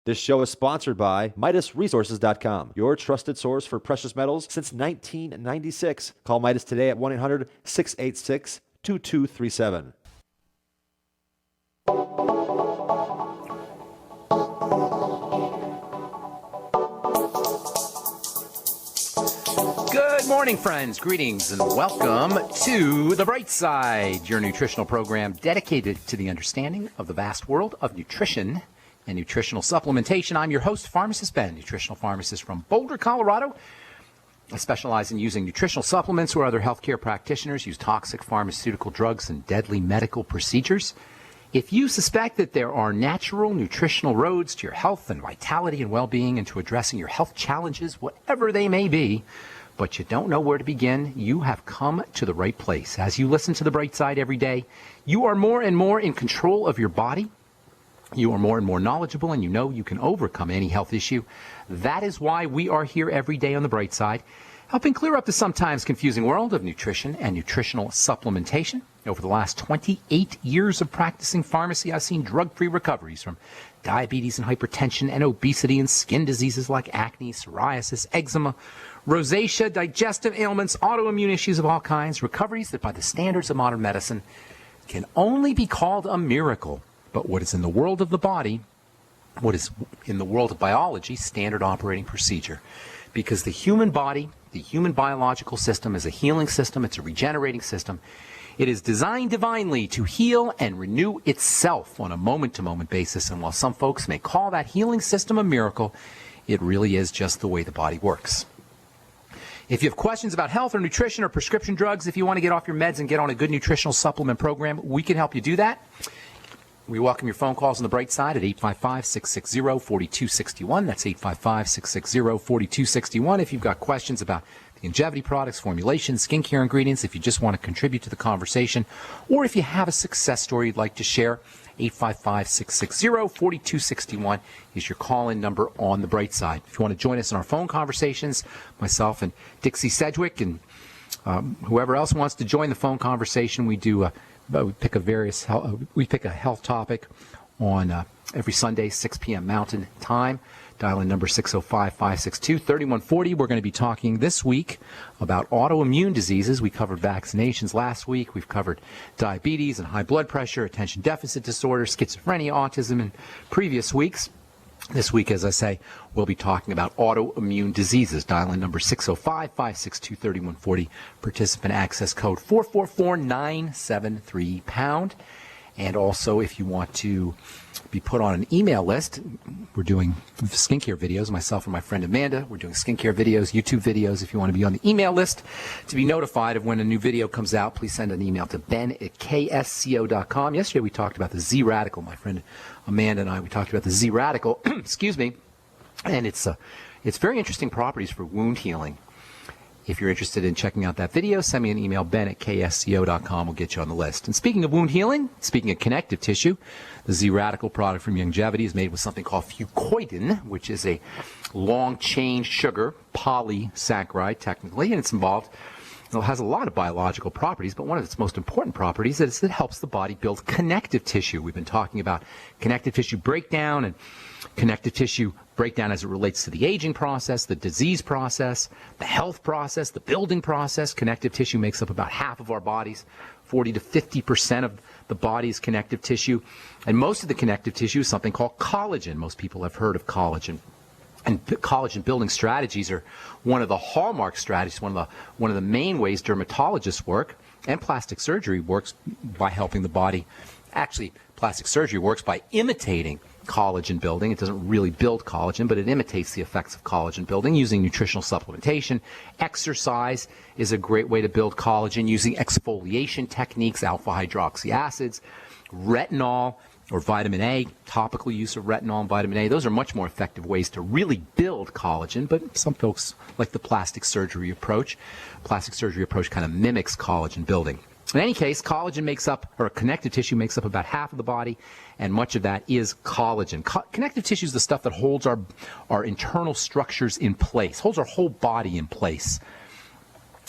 This show is sponsored by MidasResources.com, your trusted source for precious metals since 1996. Call Midas today at 1-800-686-2237. Good morning, friends. Greetings and welcome to The Bright Side, your nutritional program dedicated to the understanding of the vast world of nutrition and nutritional supplementation. I'm your host, Pharmacist Ben, nutritional pharmacist from Boulder, Colorado. I specialize in using nutritional supplements where other healthcare practitioners use toxic pharmaceutical drugs and deadly medical procedures. If you suspect that there are natural nutritional roads to your health and vitality and well-being and to addressing your health challenges, whatever they may be, but you don't know where to begin, you have come to the right place. As you listen to The Bright Side every day, you are more and more in control of your body. You are more and more knowledgeable, and you know you can overcome any health issue. That is why we are here every day on The Bright Side, helping clear up the sometimes confusing world of nutrition and nutritional supplementation. Over the last 28 years of practicing pharmacy, I've seen drug-free recoveries from diabetes and hypertension and obesity and skin diseases like acne, psoriasis, eczema, rosacea, digestive ailments, autoimmune issues of all kinds, recoveries that by the standards of modern medicine can only be called a miracle. But what is in the world of the body, what is in the world of biology, standard operating procedure. Because the human body, the human biological system is a healing system, it's a regenerating system. It is designed divinely to heal and renew itself on a moment-to-moment basis. And while some folks may call that healing system a miracle, it really is just the way the body works. If you have questions about health or nutrition or prescription drugs, if you want to get off your meds and get on a good nutritional supplement program, we can help you do that. We welcome your phone calls on the Bright Side at 855-660-4261. That's 855-660-4261. If you've got questions about the longevity products, formulations, skincare ingredients, if you just want to contribute to the conversation, or if you have a success story you'd like to share, 855-660-4261 is your call-in number on the Bright Side. If you want to join us in our phone conversations, myself and Dixie Sedgwick and whoever else wants to join the phone conversation, we pick a health topic on every Sunday, 6 p.m. Mountain Time. Dial in number 605-562-3140. We're going to be talking this week about autoimmune diseases. We covered vaccinations last week. We've covered diabetes and high blood pressure, attention deficit disorder, schizophrenia, autism in previous weeks. This week, as I say, we'll be talking about autoimmune diseases. Dial in number 605-562-3140. Participant access code 444-973#. And also, if you want to be put on an email list, we're doing skincare videos, myself and my friend Amanda. We're doing skincare videos, YouTube videos. If you want to be on the email list to be notified of when a new video comes out, please send an email to ben@ksco.com. Yesterday we talked about the Z-Radical. My friend Amanda and I, we talked about the Z-Radical, excuse me, and it's very interesting properties for wound healing. If you're interested in checking out that video, send me an email, ben@ksco.com. We'll get you on the list. And speaking of wound healing, speaking of connective tissue, the Z-Radical product from Longevity is made with something called fucoidan, which is a long-chain sugar, polysaccharide technically, and it's involved. It has a lot of biological properties, but one of its most important properties is it helps the body build connective tissue. We've been talking about connective tissue breakdown and connective tissue breakdown as it relates to the aging process, the disease process, the health process, the building process. Connective tissue makes up about half of our bodies. 40 to 50% of the body's connective tissue. And most of the connective tissue is something called collagen. Most people have heard of collagen. And collagen building strategies are one of the hallmark strategies, one of the main ways dermatologists work, and plastic surgery works by helping the body. Actually, plastic surgery works by imitating collagen building. It doesn't really build collagen, but it imitates the effects of collagen building using nutritional supplementation. Exercise is a great way to build collagen using exfoliation techniques, alpha hydroxy acids, retinol, or vitamin A, topical use of retinol and vitamin A. Those are much more effective ways to really build collagen, but some folks like the plastic surgery approach. Plastic surgery approach kind of mimics collagen building. In any case, collagen makes up, or connective tissue makes up about half of the body, and much of that is collagen. Connective tissue is the stuff that holds our internal structures in place, holds our whole body in place.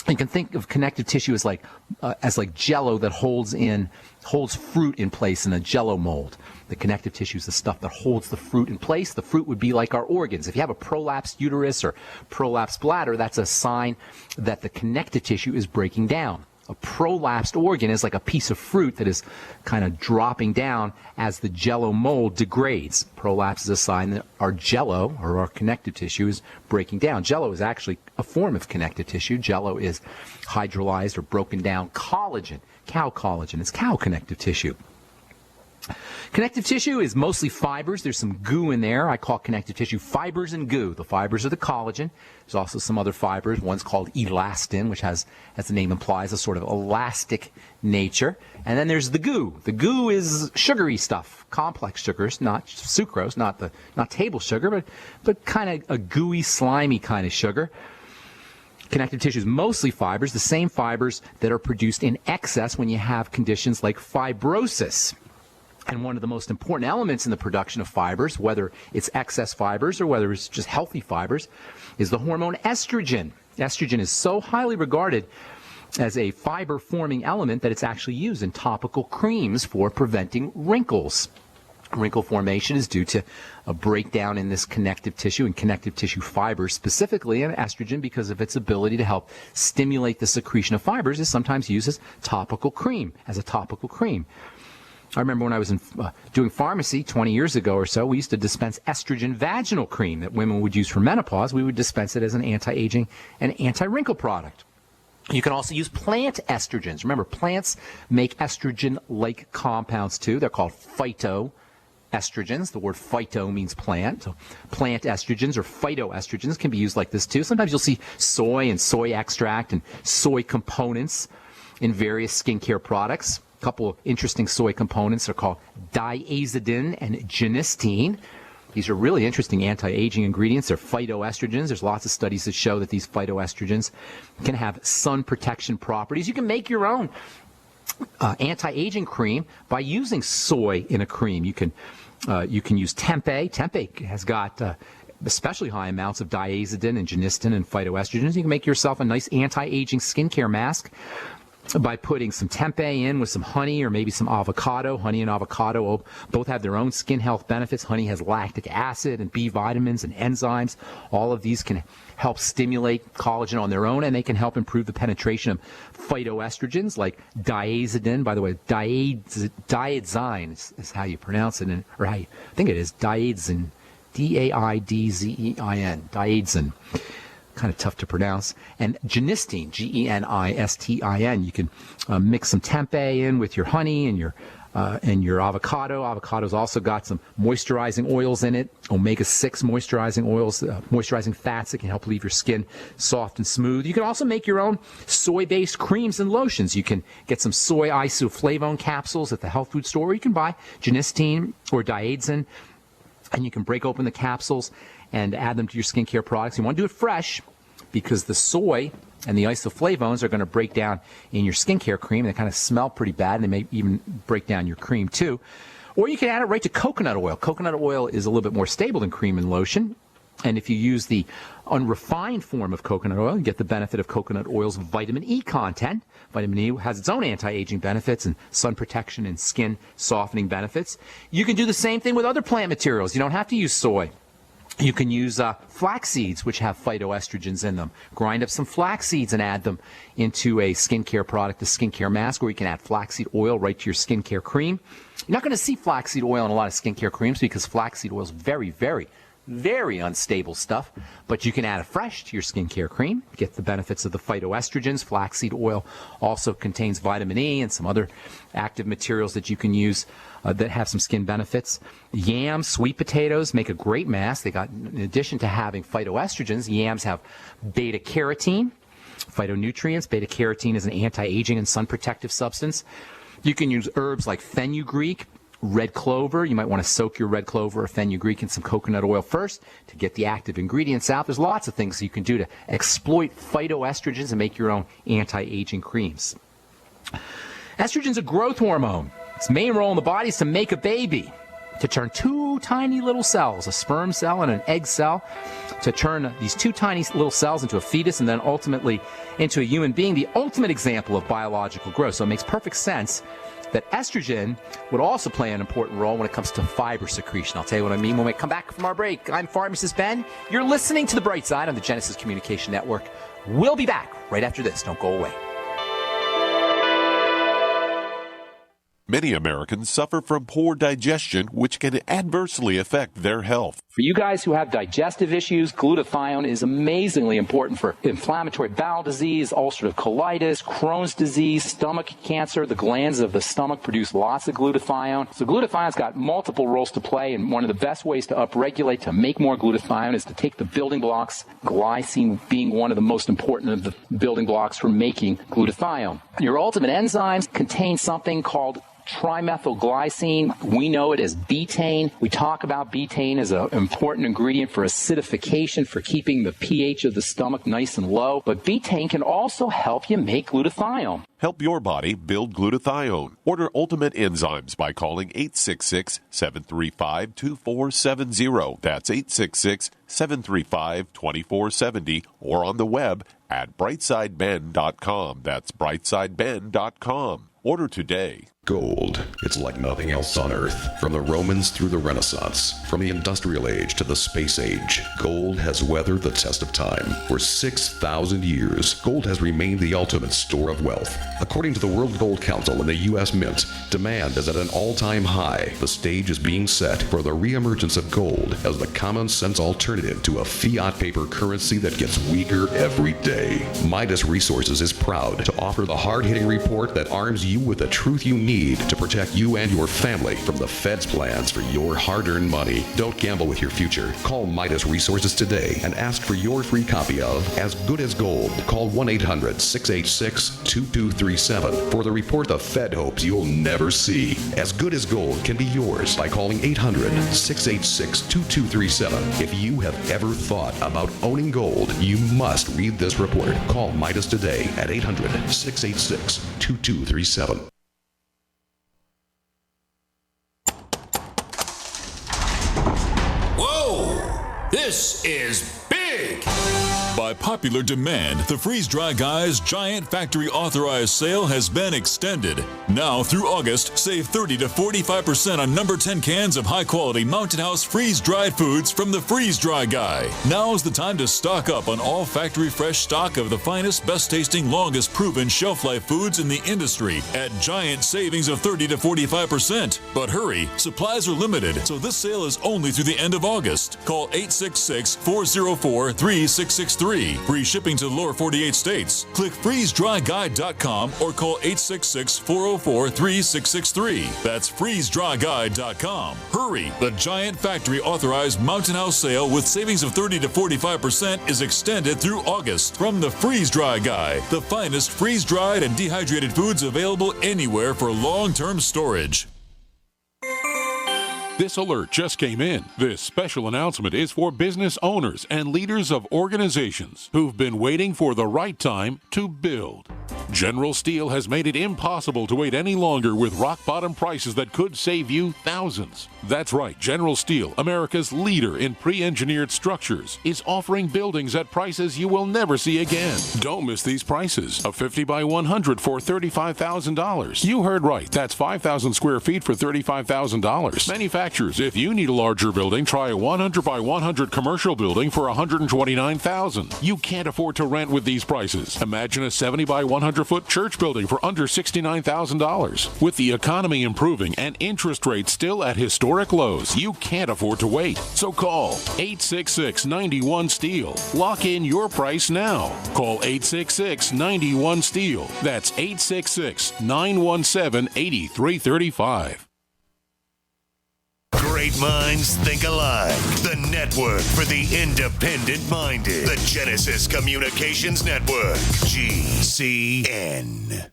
You can think of connective tissue as like Jell-O that holds fruit in place in a Jell-O mold. The connective tissue is the stuff that holds the fruit in place. The fruit would be like our organs. If you have a prolapsed uterus or prolapsed bladder, that's a sign that the connective tissue is breaking down. A prolapsed organ is like a piece of fruit that is kind of dropping down as the Jell-O mold degrades. Prolapse is a sign that our Jell-O, or our connective tissue, is breaking down. Jell-O is actually a form of connective tissue. Jell-O is hydrolyzed or broken down collagen, cow collagen. It's cow connective tissue. Connective tissue is mostly fibers. There's some goo in there. I call connective tissue fibers and goo. The fibers are the collagen. There's also some other fibers. One's called elastin, which has, as the name implies, a sort of elastic nature. And then there's the goo. The goo is sugary stuff, complex sugars, not sucrose, not table sugar, but kind of a gooey, slimy kind of sugar. Connective tissue is mostly fibers, the same fibers that are produced in excess when you have conditions like fibrosis. And one of the most important elements in the production of fibers, whether it's excess fibers or whether it's just healthy fibers, is the hormone estrogen. Estrogen is so highly regarded as a fiber-forming element that it's actually used in topical creams for preventing wrinkles. Wrinkle formation is due to a breakdown in this connective tissue and connective tissue fibers, specifically in estrogen, because of its ability to help stimulate the secretion of fibers, is sometimes used as a topical cream. I remember when I was doing pharmacy 20 years ago or so, we used to dispense estrogen vaginal cream that women would use for menopause. We would dispense it as an anti-aging and anti-wrinkle product. You can also use plant estrogens. Remember, plants make estrogen-like compounds too. They're called phytoestrogens. The word phyto means plant. So plant estrogens or phytoestrogens can be used like this too. Sometimes you'll see soy and soy extract and soy components in various skincare products. A couple of interesting soy components are called diazidin and genistein. These are really interesting anti-aging ingredients. They're phytoestrogens. There's lots of studies that show that these phytoestrogens can have sun protection properties. You can make your own anti-aging cream by using soy in a cream. You can use tempeh. Tempeh has got especially high amounts of diazidin and genistein and phytoestrogens. You can make yourself a nice anti-aging skincare mask by putting some tempeh in with some honey or maybe some avocado. Honey and avocado both have their own skin health benefits. Honey has lactic acid and B vitamins and enzymes. All of these can help stimulate collagen on their own, and they can help improve the penetration of phytoestrogens like diazidin. By the way, diadzine is how you pronounce it, or how you think it is, diadzin, D-A-I-D-Z-E-I-N, diadzin. Kind of tough to pronounce. And genistein, G-E-N-I-S-T-I-N. You can mix some tempeh in with your honey and your avocado. Avocado's also got some moisturizing oils in it, omega-6 moisturizing oils, moisturizing fats that can help leave your skin soft and smooth. You can also make your own soy-based creams and lotions. You can get some soy isoflavone capsules at the health food store, or you can buy genistein or diadzin, and you can break open the capsules and add them to your skincare products. You want to do it fresh because the soy and the isoflavones are going to break down in your skincare cream. They kind of smell pretty bad, and they may even break down your cream too. Or you can add it right to coconut oil. Coconut oil is a little bit more stable than cream and lotion. And if you use the unrefined form of coconut oil, you get the benefit of coconut oil's vitamin E content. Vitamin E has its own anti-aging benefits and sun protection and skin softening benefits. You can do the same thing with other plant materials. You don't have to use soy. You can use flax seeds, which have phytoestrogens in them. Grind up some flax seeds and add them into a skincare product, a skincare mask, or you can add flaxseed oil right to your skincare cream. You're not going to see flaxseed oil in a lot of skincare creams because flaxseed oil is very, very, very unstable stuff, but you can add it fresh to your skincare cream, get the benefits of the phytoestrogens. Flaxseed oil also contains vitamin E and some other active materials that you can use that have some skin benefits. Yams, sweet potatoes make a great mask. In addition to having phytoestrogens, yams have beta carotene, phytonutrients. Beta carotene is an anti-aging and sun protective substance. You can use herbs like fenugreek, red clover. You might want to soak your red clover or fenugreek in some coconut oil first to get the active ingredients out. There's lots of things you can do to exploit phytoestrogens and make your own anti-aging creams. Estrogen's a growth hormone. Its main role in the body is to make a baby. to turn two tiny little cells, a sperm cell and an egg cell, to turn these two tiny little cells into a fetus and then ultimately into a human being, the ultimate example of biological growth. So it makes perfect sense that estrogen would also play an important role when it comes to fiber secretion. I'll tell you what I mean when we come back from our break. I'm Pharmacist Ben. You're listening to The Bright Side on the Genesis Communication Network. We'll be back right after this. Don't go away. Many Americans suffer from poor digestion, which can adversely affect their health. For you guys who have digestive issues, glutathione is amazingly important for inflammatory bowel disease, ulcerative colitis, Crohn's disease, stomach cancer. The glands of the stomach produce lots of glutathione. So glutathione's got multiple roles to play, and one of the best ways to upregulate, to make more glutathione, is to take the building blocks, glycine being one of the most important of the building blocks for making glutathione. Your ultimate enzymes contain something called trimethylglycine. We know it as betaine. We talk about betaine as an important ingredient for acidification, for keeping the pH of the stomach nice and low. But betaine can also help you make glutathione. Help your body build glutathione. Order Ultimate Enzymes by calling 866-735-2470. That's 866-735-2470, or on the web at brightsideben.com. That's brightsideben.com. Order today. Gold. It's like nothing else on Earth. From the Romans through the Renaissance, from the Industrial Age to the Space Age, gold has weathered the test of time. For 6,000 years, gold has remained the ultimate store of wealth. According to the World Gold Council and the U.S. Mint, demand is at an all-time high. The stage is being set for the reemergence of gold as the common-sense alternative to a fiat paper currency that gets weaker every day. Midas Resources is proud to offer the hard-hitting report that arms you with the truth you need to protect you and your family from the Fed's plans for your hard-earned money. Don't gamble with your future. Call Midas Resources today and ask for your free copy of As Good as Gold. Call 1-800-686-2237 for the report the Fed hopes you'll never see. As Good as Gold can be yours by calling 800-686-2237. If you have ever thought about owning gold, you must read this report. Call Midas today at 800-686-2237. This is big! By popular demand, the Freeze Dry Guy's giant factory authorized sale has been extended. Now through August, save 30 to 45% on number 10 cans of high-quality Mountain House freeze-dried foods from the Freeze Dry Guy. Now's the time to stock up on all factory fresh stock of the finest, best-tasting, longest-proven shelf-life foods in the industry at giant savings of 30 to 45%. But hurry, supplies are limited, so this sale is only through the end of August. Call 866-404-3663. Free shipping to the lower 48 states. Click freezedryguide.com or call 866-404-3663. That's freezedryguide.com. Hurry! The giant factory authorized Mountain House sale with savings of 30 to 45% is extended through August from the Freeze Dry Guy, the finest freeze-dried and dehydrated foods available anywhere for long-term storage. This alert just came in. This special announcement is for business owners and leaders of organizations who've been waiting for the right time to build. General Steel has made it impossible to wait any longer with rock-bottom prices that could save you thousands. That's right, General Steel, America's leader in pre-engineered structures, is offering buildings at prices you will never see again. Don't miss these prices. A 50 by 100 for $35,000. You heard right. That's 5,000 square feet for $35,000. Manufacturers, if you need a larger building, try a 100 by 100 commercial building for $129,000. You can't afford to rent with these prices. Imagine a 70 by 100-foot church building for under $69,000. With the economy improving and interest rates still at historic lows, you can't afford to wait. So call 866-91-STEEL. Lock in your price now. Call 866-91-STEEL. That's 866-917-8335. Great minds think alike. The network for the independent-minded. The Genesis Communications Network. GCN.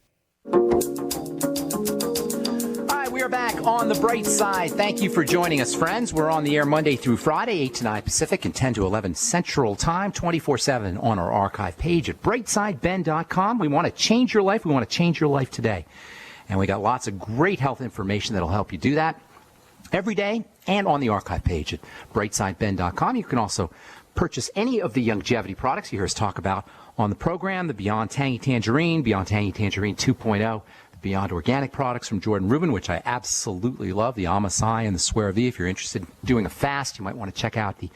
Hi, we are back on the bright side. Thank you for joining us, friends. We're on the air Monday through Friday, 8 to 9 Pacific and 10 to 11 Central Time, 24/7 on our archive page at brightsideben.com. We want to change your life. We want to change your life today. And we got lots of great health information that'll help you do that. every day and on the archive page at brightsideben.com. You can also purchase any of the longevity products you hear us talk about on the program, the Beyond Tangy Tangerine, Beyond Tangy Tangerine 2.0, the Beyond Organic products from Jordan Rubin, which I absolutely love, the Amasai and the Swear V. If you're interested in doing a fast, you might want to check out the